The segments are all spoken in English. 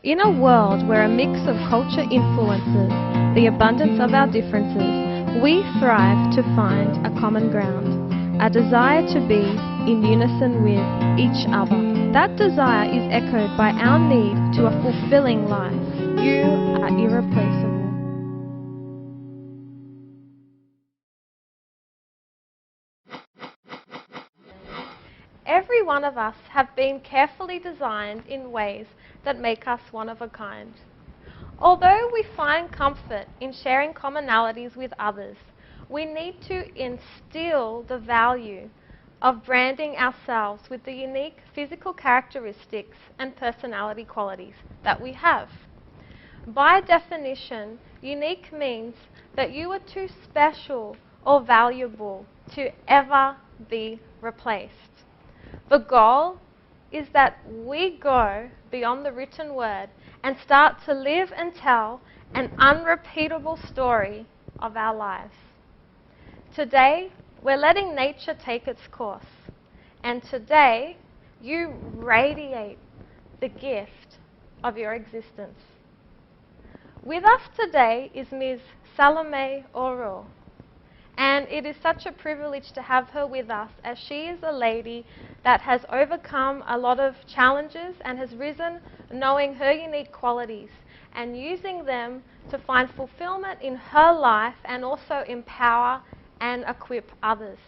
In a world where a mix of culture influences the abundance of our differences, we thrive to find a common ground, a desire to be in unison with each other. That desire is echoed by our need to a fulfilling life. You are irreplaceable. Every one of us have been carefully designed in ways that make us one of a kind. Although we find comfort in sharing commonalities with others, we need to instill the value of branding ourselves with the unique physical characteristics and personality qualities that we have. By definition, unique means that you are too special or valuable to ever be replaced. The goal is that we go beyond the written word and start to live and tell an unrepeatable story of our lives. Today, we're letting nature take its course. And today, you radiate the gift of your existence. With us today is Ms. Salome. And it is such a privilege to have her with us, as she is a lady that has overcome a lot of challenges and has risen knowing her unique qualities and using them to find fulfillment in her life and also empower and equip others.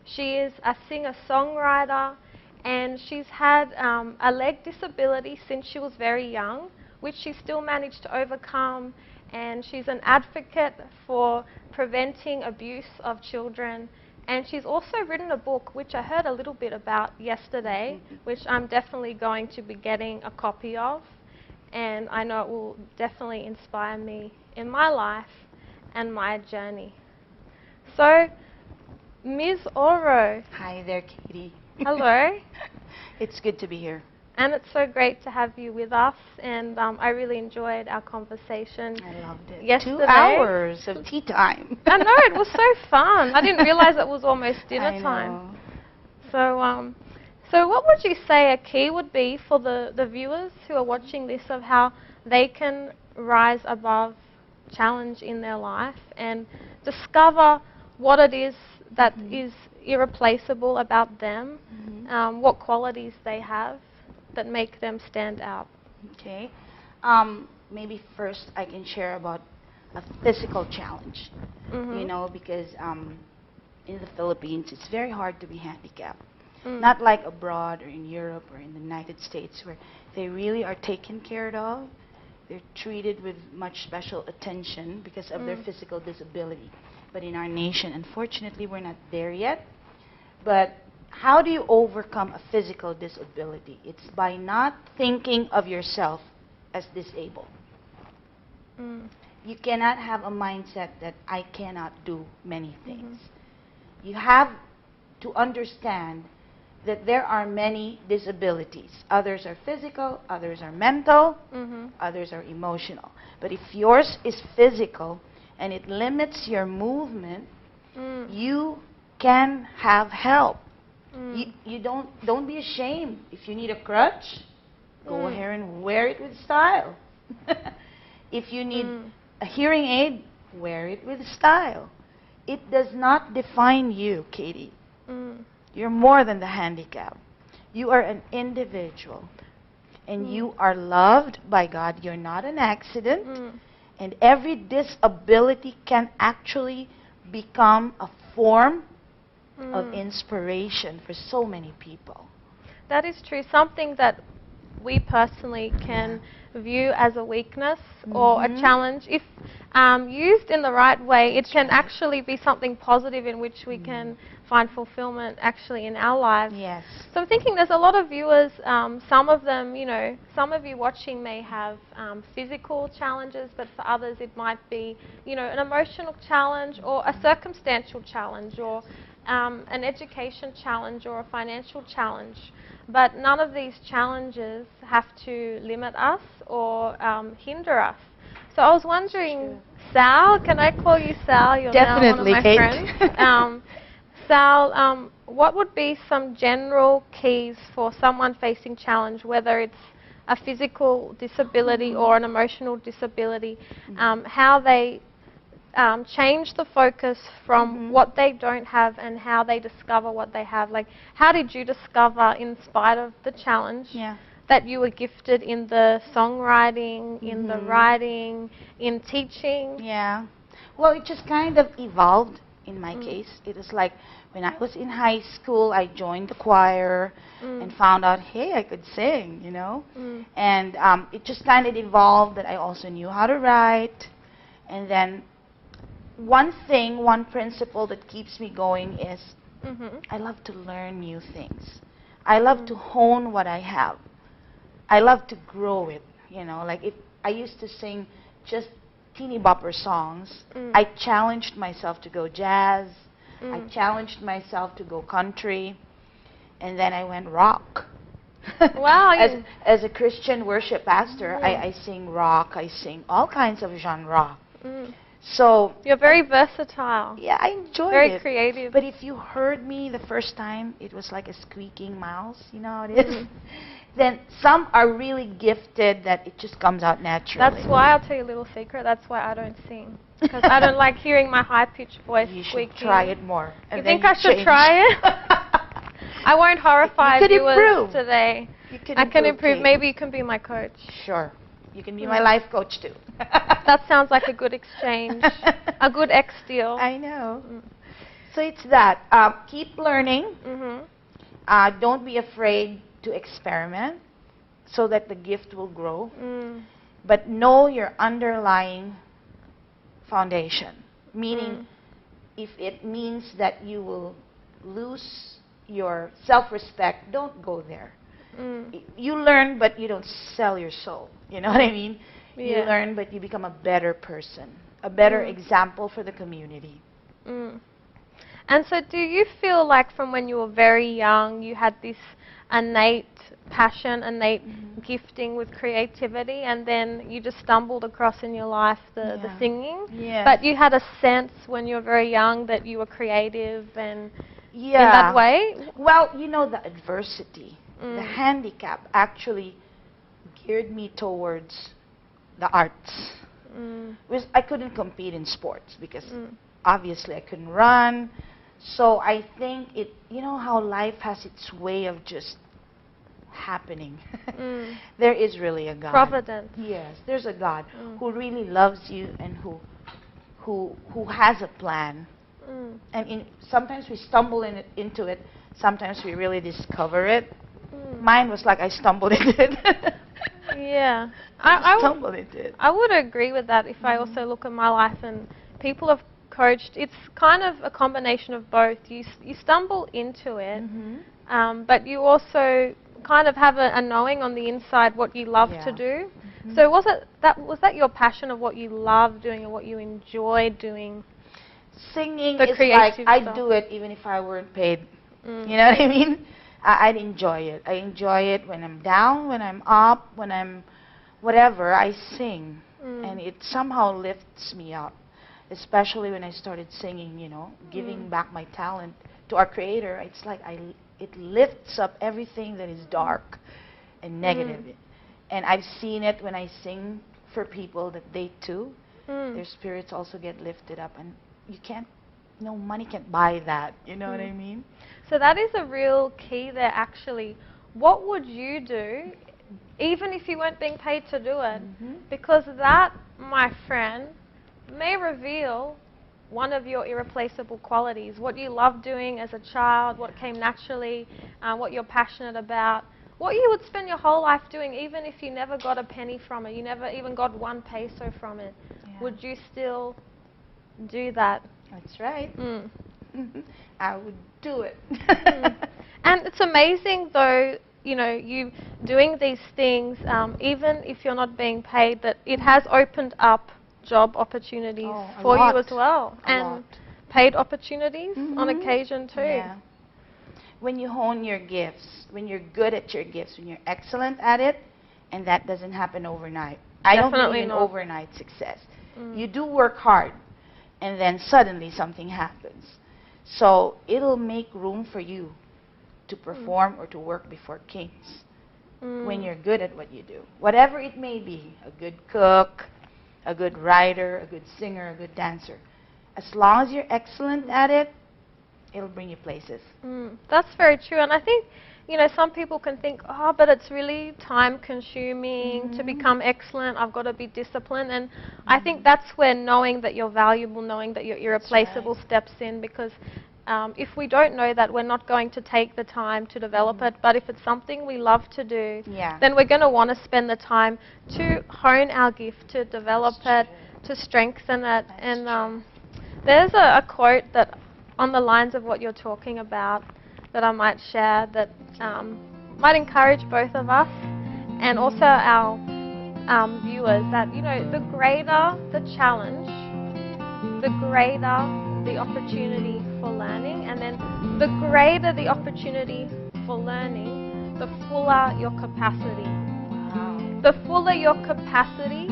She is a singer-songwriter, and she's had a leg disability since she was very young, which she still managed to overcome. And she's an advocate for preventing abuse of children. And she's also written a book, which I heard a little bit about yesterday, which I'm definitely going to be getting a copy of. And I know it will definitely inspire me in my life and my journey. So, Ms. Oro. Hi there, Katie. Hello. It's good to be here. And it's so great to have you with us, and I really enjoyed our conversation. I loved it. Yesterday. 2 hours of tea time. I know, it was so fun. I didn't realize it was almost dinner time. So what would you say a key would be for the viewers who are watching this of how they can rise above challenge in their life and discover what it is that is irreplaceable about them, what qualities they have that make them stand out? Okay. Maybe first I can share about a physical challenge. You know, because in the Philippines, it's very hard to be handicapped. Not like abroad or in Europe or in the United States, where they really are taken care of. They're treated with much special attention because of their physical disability. But in our nation, unfortunately, we're not there yet. But how do you overcome a physical disability? It's by not thinking of yourself as disabled. You cannot have a mindset that I cannot do many things. You have to understand that there are many disabilities. Others are physical, others are mental, others are emotional. But if yours is physical and it limits your movement, you can have help. You don't be ashamed. If you need a crutch, go ahead and wear it with style. If you need a hearing aid, wear it with style. It does not define you, Katie. You're more than the handicap. You are an individual. And you are loved by God. You're not an accident. And every disability can actually become a form of inspiration for so many people. That is true. Something that we personally can view as a weakness or a challenge, if used in the right way, it can actually be something positive in which we can find fulfillment actually in our lives. Yes. So I'm thinking there's a lot of viewers, some of them, you know, some of you watching may have physical challenges, but for others it might be, you know, an emotional challenge or a circumstantial challenge or an education challenge or a financial challenge. But none of these challenges have to limit us or hinder us. So I was wondering, Sal, can I call you Sal? You're Definitely, now one of my friends. Sal, what would be some general keys for someone facing challenge, whether it's a physical disability or an emotional disability, Mm-hmm. how they change the focus from what they don't have and how they discover what they have. Like, how did you discover, in spite of the challenge, Yeah. that you were gifted in the songwriting, in the writing, in teaching? Yeah. Well, it just kind of evolved in my case. It was like when I was in high school, I joined the choir and found out, hey, I could sing, you know. And it just kind of evolved that I also knew how to write. And then one principle that keeps me going is I love to learn new things. I love to hone what I have. I love to grow it, you know. Like, if I used to sing just teeny bopper songs, I challenged myself to go jazz. I challenged myself to go country, and then I went rock. Wow. As a Christian worship pastor, I sing rock. I sing all kinds of genre. So You're very versatile. yeah, I enjoy Very it. creative. But if you heard me the first time, it was like a squeaking mouse. You know how it is? Then some are really gifted that it just comes out naturally. That's why, I'll tell you a little secret, that's why I don't sing. Because I don't like hearing my high-pitched voice You should squeaking. try it more. You think I should try it? I won't horrify You could viewers improve. today. You can I can improve. Kate. Maybe you can be my coach. Sure. You can be my life coach too. That sounds like a good exchange. A good ex deal. I know. So it's that. Keep learning. Don't be afraid to experiment so that the gift will grow. But know your underlying foundation. Meaning, if it means that you will lose your self-respect, don't go there. You learn, but you don't sell your soul. You know what I mean? You learn, but you become a better person, a better example for the community. And so do you feel like from when you were very young, you had this innate passion, innate gifting with creativity, and then you just stumbled across in your life the singing? Yes. But you had a sense when you were very young that you were creative and in Yeah. that way? Well, you know, the adversity, the handicap actually geared me towards the arts. I couldn't compete in sports because obviously I couldn't run. So I think it, you know how life has its way of just happening. There is really a God. Providence. Yes, there's a God who really loves you and who has a plan. And sometimes we stumble into it. Sometimes we really discover it. Mine was like I stumbled into it. Yeah. I stumbled into it. I would agree with that if I also look at my life, and people have coached. It's kind of a combination of both. You stumble into it, but you also kind of have a knowing on the inside what you love to do. So was that your passion of what you love doing and what you enjoy doing? Singing The is creative like I'd stuff. do it even if I weren't paid. You know what I mean? I'd enjoy it. I enjoy it when I'm down, when I'm up, when I'm whatever. I sing, and it somehow lifts me up. Especially when I started singing, you know, giving back my talent to our Creator. It's like it lifts up everything that is dark and negative. And I've seen it when I sing for people that they too, their spirits also get lifted up, and you can't. No money can't buy that. You know what I mean? So that is a real key there, actually. What would you do, even if you weren't being paid to do it? Because that, my friend, may reveal one of your irreplaceable qualities, what you love doing as a child, what came naturally, what you're passionate about, what you would spend your whole life doing, even if you never got a penny from it, you never even got 1 peso from it. Would you still do that? That's right. I would do it. And it's amazing, though, you know, you doing these things, even if you're not being paid, that it has opened up job opportunities for you as well, and paid opportunities on occasion too. Yeah. When you hone your gifts, when you're good at your gifts, when you're excellent at it, and that doesn't happen overnight. I don't believe in overnight success. You do work hard, and then suddenly something happens. So it'll make room for you to perform or to work before kings. when you're good at what you do. Whatever it may be, a good cook, a good writer, a good singer, a good dancer. As long as you're excellent at it, it'll bring you places. That's very true. And I think, you know, some people can think, oh, but it's really time-consuming to become excellent. I've got to be disciplined. And I think that's where knowing that you're valuable, knowing that you're irreplaceable steps in, because if we don't know that, we're not going to take the time to develop it. But if it's something we love to do, then we're going to want to spend the time to hone our gift, to develop it, to strengthen it. And there's a quote that on the lines of what you're talking about that I might share that might encourage both of us and also our viewers, that, you know, the greater the challenge, the greater the opportunity for learning, and then the greater the opportunity for learning, the fuller your capacity. Wow. The fuller your capacity,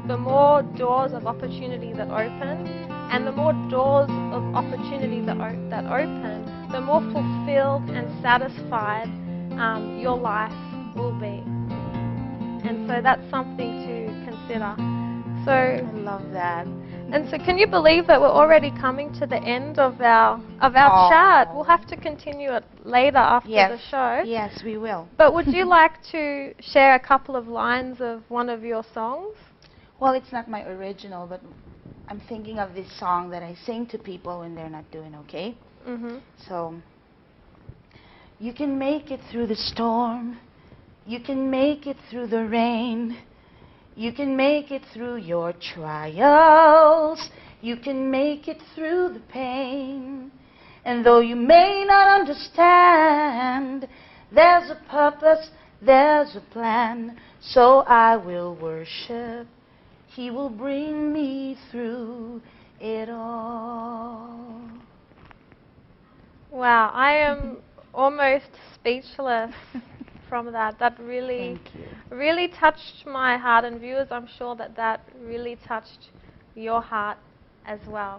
the more doors of opportunity that open, and the more doors of opportunity that open, the more fulfilled and satisfied your life will be. And so that's something to consider. So I love that. And so can you believe that we're already coming to the end of our chat? We'll have to continue it later after the show. Yes, we will. But would you like to share a couple of lines of one of your songs? Well, it's not my original, but I'm thinking of this song that I sing to people when they're not doing okay. So, you can make it through the storm. You can make it through the rain. You can make it through your trials. You can make it through the pain. And though you may not understand, there's a purpose, there's a plan. So I will worship. He will bring me through it all. Wow, I am almost speechless from that. That really, really touched my heart, and viewers, I'm sure that that really touched your heart as well.